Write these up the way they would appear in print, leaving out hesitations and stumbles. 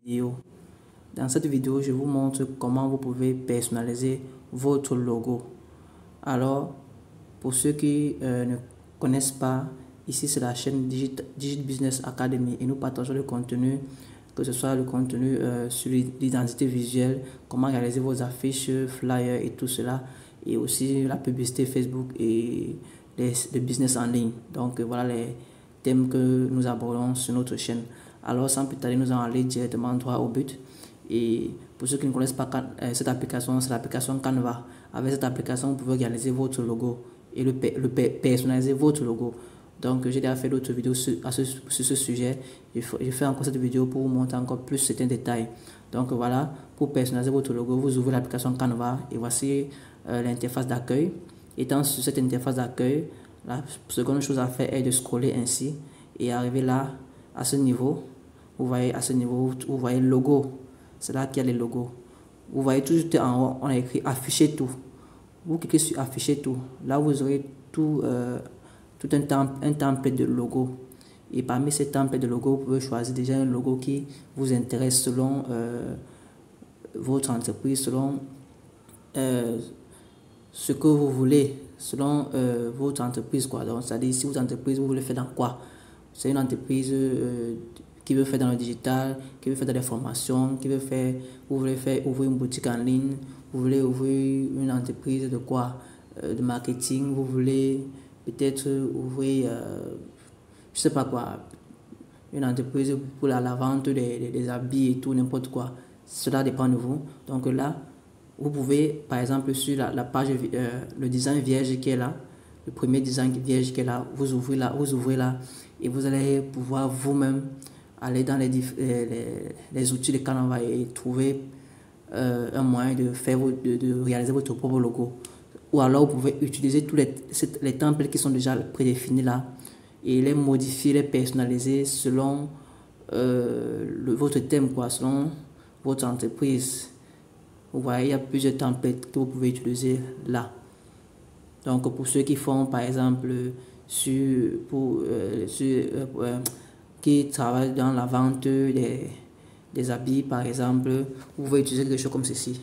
Vidéo. Dans cette vidéo, je vous montre comment vous pouvez personnaliser votre logo. Alors, pour ceux qui ne connaissent pas, ici c'est la chaîne Digit Business Academy et nous partageons le contenu, que ce soit le contenu sur l'identité visuelle, comment réaliser vos affiches, flyers et tout cela, et aussi la publicité Facebook et le business en ligne. Donc voilà les thèmes que nous abordons sur notre chaîne. Alors sans plus tarder, nous allons aller directement droit au but. Et pour ceux qui ne connaissent pas cette application, c'est l'application Canva. Avec cette application, vous pouvez réaliser votre logo et personnaliser votre logo. Donc j'ai déjà fait d'autres vidéos sur ce sujet. Je fais encore cette vidéo pour vous montrer encore plus certains détails. Donc voilà, pour personnaliser votre logo, vous ouvrez l'application Canva et voici l'interface d'accueil. Étant sur cette interface d'accueil, la seconde chose à faire est de scroller ainsi et arriver là, à ce niveau. Vous voyez, à ce niveau, vous voyez le logo. C'est là qu'il y a les logos. Vous voyez tout juste en haut, on a écrit afficher tout. Vous cliquez sur afficher tout. Là, vous aurez tout un template de logo. Et parmi ces templates de logo, vous pouvez choisir déjà un logo qui vous intéresse selon votre entreprise, selon ce que vous voulez, selon votre entreprise, quoi. Donc, c'est-à-dire, si votre entreprise, vous voulez faire dans quoi? C'est une entreprise qui veut faire dans le digital, qui veut faire dans les formations, qui veut faire, vous voulez faire ouvrir une boutique en ligne, vous voulez ouvrir une entreprise de quoi? De marketing, vous voulez peut-être ouvrir, je sais pas quoi, une entreprise pour la vente des habits et tout, n'importe quoi. Cela dépend de vous. Donc là, vous pouvez, par exemple, sur la page, le design vierge qui est là, le premier design vierge qui est là, vous ouvrez là, et vous allez pouvoir vous-même aller dans les outils de Canva et trouver un moyen de réaliser votre propre logo. Ou alors vous pouvez utiliser tous les templates qui sont déjà prédéfinis là et les modifier, les personnaliser selon votre thème, quoi, selon votre entreprise. Vous voyez, il y a plusieurs templates que vous pouvez utiliser là. Donc pour ceux qui font par exemple qui travaillent dans la vente des habits par exemple, vous pouvez utiliser quelque chose comme ceci.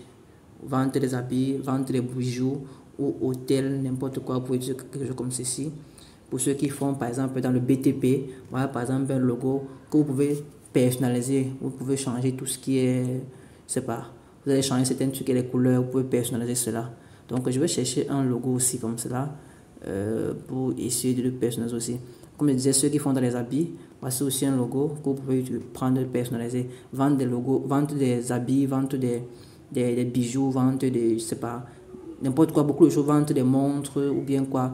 Vente des habits, vente des bijoux ou hôtel, n'importe quoi, vous pouvez utiliser quelque chose comme ceci. Pour ceux qui font par exemple dans le BTP, voilà par exemple un logo que vous pouvez personnaliser. Vous pouvez changer tout ce qui est, je sais pas, vous allez changer certains trucs et les couleurs, vous pouvez personnaliser cela. Donc je vais chercher un logo aussi comme cela pour essayer de le personnaliser aussi. Comme je disais, ceux qui font dans les habits, voici aussi un logo que vous pouvez prendre et personnaliser. Vendre des logos, vendre des habits, vendre des bijoux, vendre des, je sais pas, n'importe quoi, beaucoup de choses, vendre des montres ou bien quoi.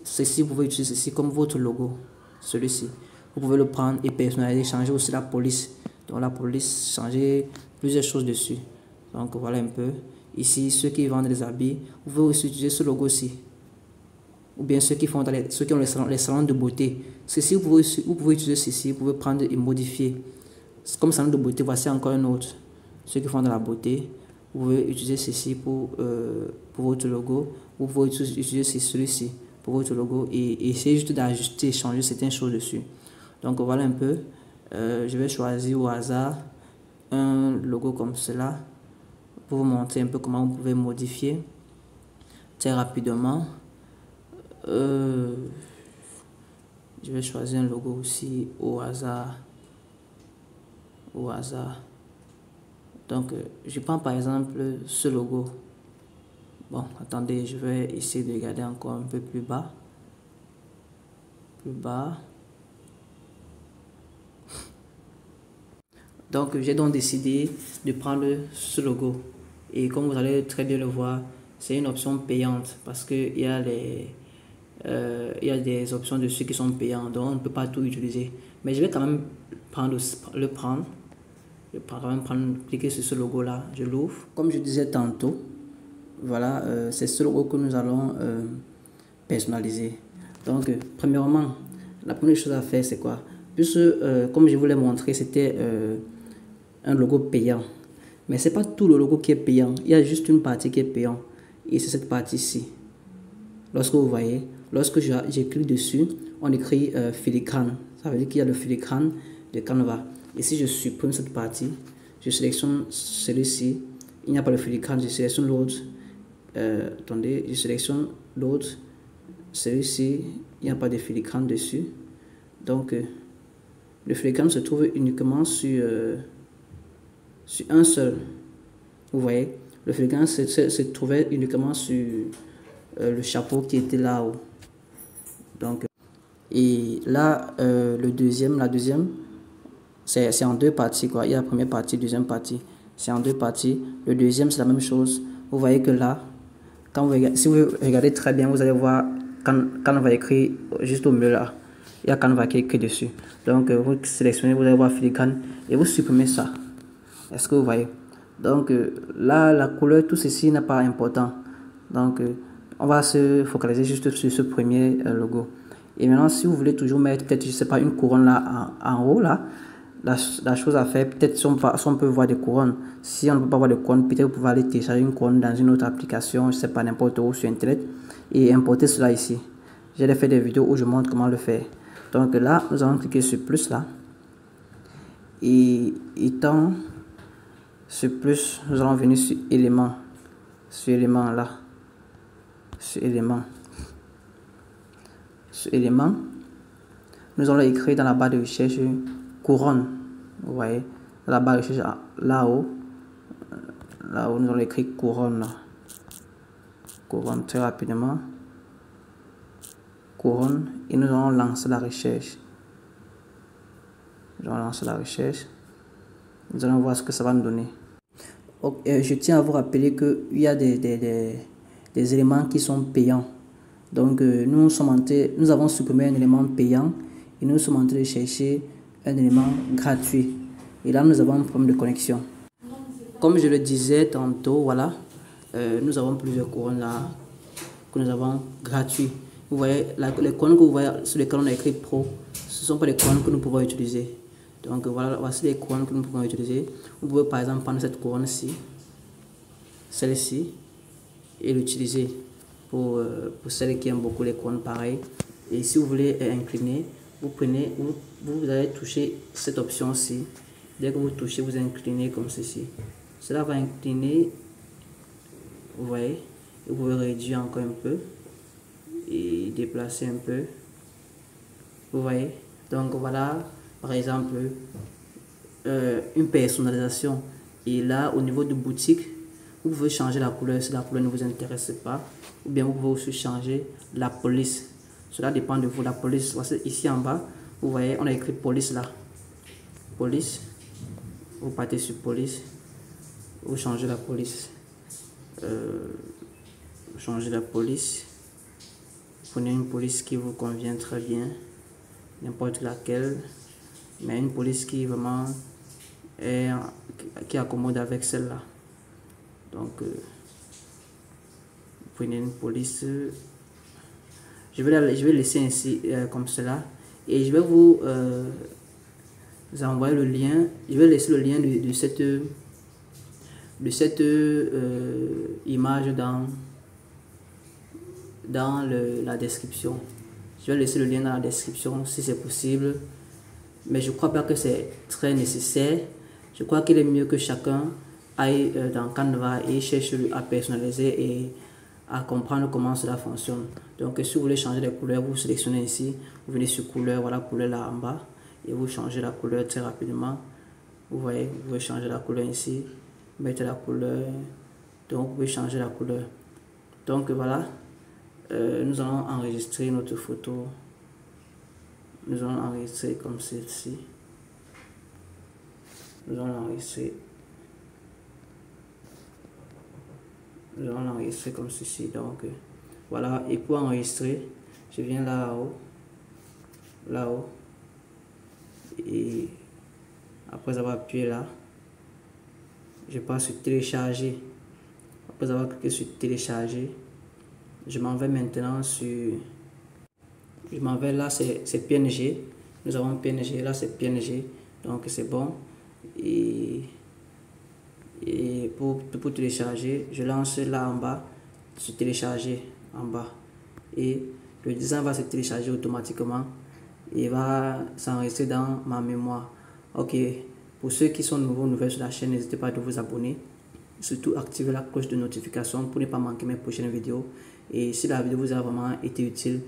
Ceci, vous pouvez utiliser ceci comme votre logo, celui-ci. Vous pouvez le prendre et personnaliser, changer aussi la police. Donc la police, changer plusieurs choses dessus. Donc voilà un peu. Ici, ceux qui vendent des habits, vous pouvez aussi utiliser ce logo-ci. Ou bien ceux qui ont les salons de beauté. Ceci, vous pouvez utiliser ceci, vous pouvez prendre et modifier. Comme salon de beauté, voici encore un autre. Ceux qui font de la beauté, vous pouvez utiliser ceci pour votre logo. Vous pouvez utiliser celui-ci pour votre logo et essayer juste d'ajuster, changer certaines choses dessus. Donc voilà un peu. Je vais choisir au hasard un logo comme cela pour vous montrer un peu comment vous pouvez modifier très rapidement. Je vais choisir un logo aussi au hasard. Donc je prends par exemple ce logo. Bon, attendez, je vais essayer de regarder encore un peu plus bas. Donc j'ai donc décidé de prendre ce logo. Et comme vous allez très bien le voir, c'est une option payante parce qu'il y a il y a des options dessus qui sont payantes, donc on ne peut pas tout utiliser. Mais je vais quand même cliquer sur ce logo là, je l'ouvre. Comme je disais tantôt, voilà, c'est ce logo que nous allons personnaliser. Donc premièrement, la première chose à faire c'est quoi? Puisque comme je vous l'ai montré, c'était un logo payant. Mais c'est pas tout le logo qui est payant, il y a juste une partie qui est payante et c'est cette partie-ci. Lorsque vous voyez, lorsque j'ai cliqué dessus, on écrit filigrane. Ça veut dire qu'il y a le filigrane de Canva. Et si je supprime cette partie, je sélectionne celui-ci, il n'y a pas de filigrane, je sélectionne l'autre, attendez, je sélectionne l'autre, celui-ci, il n'y a pas de filigrane dessus, donc le filigrane se trouve uniquement sur un seul, vous voyez, le filigrane se trouvait uniquement sur le chapeau qui était là-haut. Donc, et là, la deuxième, c'est en deux parties, quoi. Il y a la première partie, deuxième partie. C'est en deux parties. Le deuxième, c'est la même chose. Vous voyez que là, si vous regardez très bien, vous allez voir quand on va écrire juste au milieu là. Il y a Canva qui est écrit dessus. Donc, vous sélectionnez, vous allez voir filigrane et vous supprimez ça. Est-ce que vous voyez? Donc, là, la couleur, tout ceci n'est pas important. Donc, on va se focaliser juste sur ce premier logo. Et maintenant, si vous voulez toujours mettre peut-être, je sais pas, une couronne là en haut, là, la chose à faire, peut-être si on peut voir des couronnes. Si on ne peut pas voir des couronnes, peut-être vous pouvez aller télécharger une couronne dans une autre application, je sais pas, n'importe où sur Internet, et importer cela ici. J'ai fait des vidéos où je montre comment le faire. Donc là, nous allons cliquer sur plus là. Et étant sur plus, nous allons venir sur éléments. Sur éléments là. Sur éléments. Sur éléments. Nous allons écrire dans la barre de recherche couronne. Vous voyez, dans la barre de recherche là-haut. Là-haut, nous allons écrire couronne. Là. Couronne très rapidement. Couronne. Et nous allons lancer la recherche. Nous allons lancer la recherche. Nous allons voir ce que ça va nous donner. Okay, je tiens à vous rappeler qu'il y a des éléments qui sont payants. Donc, nous avons supprimé un élément payant et nous sommes en train de chercher un élément gratuit. Et là, nous avons un problème de connexion. Comme je le disais tantôt, voilà, nous avons plusieurs couronnes là que nous avons gratuits. Vous voyez, les couronnes que vous voyez sur lesquelles on a écrit Pro, ce ne sont pas les couronnes que nous pouvons utiliser. Donc voilà, voici les couronnes que nous pouvons utiliser. Vous pouvez par exemple prendre cette couronne-ci, celle-ci, et l'utiliser pour celles qui aiment beaucoup les couronnes pareilles. Et si vous voulez incliner, vous prenez, vous allez toucher cette option-ci. Dès que vous touchez, vous inclinez comme ceci. Cela va incliner, vous voyez, et vous pouvez réduire encore un peu et déplacer un peu. Vous voyez, donc voilà. Par exemple, une personnalisation. Et là, au niveau de boutique, vous pouvez changer la couleur si la couleur ne vous intéresse pas. Ou bien vous pouvez aussi changer la police. Cela dépend de vous. La police, voici ici en bas, vous voyez, on a écrit police là. Police. Vous partez sur police. Vous changez la police. Vous changez la police. Prenez une police qui vous convient très bien. N'importe laquelle. Mais une police qui vraiment qui accommode avec celle-là. Donc, vous prenez une police. Je vais laisser ainsi comme cela. Et je vais vous envoyer le lien. Je vais laisser le lien de cette image dans la description. Je vais laisser le lien dans la description si c'est possible. Mais je ne crois pas que c'est très nécessaire. Je crois qu'il est mieux que chacun aille dans Canva et cherche à personnaliser et à comprendre comment cela fonctionne. Donc si vous voulez changer les couleurs, vous sélectionnez ici, vous venez sur couleur, voilà couleur là en bas, et vous changez la couleur très rapidement. Vous voyez, vous pouvez changer la couleur ici, mettez la couleur, donc vous pouvez changer la couleur. Donc voilà, nous allons enregistrer notre photo. Nous allons enregistrer comme celle-ci. Nous allons enregistrer. Nous allons l'enregistrer comme ceci. Donc voilà. Et pour enregistrer, je viens là-haut. Là-haut. Et après avoir appuyé là, je passe sur télécharger. Après avoir cliqué sur télécharger, je m'en vais maintenant sur. Je m'en vais là, c'est PNG. Nous avons PNG, là c'est PNG. Donc c'est bon. Et pour télécharger, je lance là en bas, sur télécharger en bas. Et le design va se télécharger automatiquement. Et va s'enregistrer dans ma mémoire. Ok, Pour ceux qui sont nouvelles sur la chaîne, n'hésitez pas à vous abonner. Surtout activez la cloche de notification pour ne pas manquer mes prochaines vidéos. Et si la vidéo vous a vraiment été utile,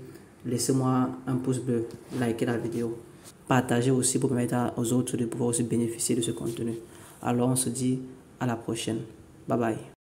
laissez-moi un pouce bleu, likez la vidéo. Partagez aussi pour permettre aux autres de pouvoir aussi bénéficier de ce contenu. Alors on se dit à la prochaine. Bye bye.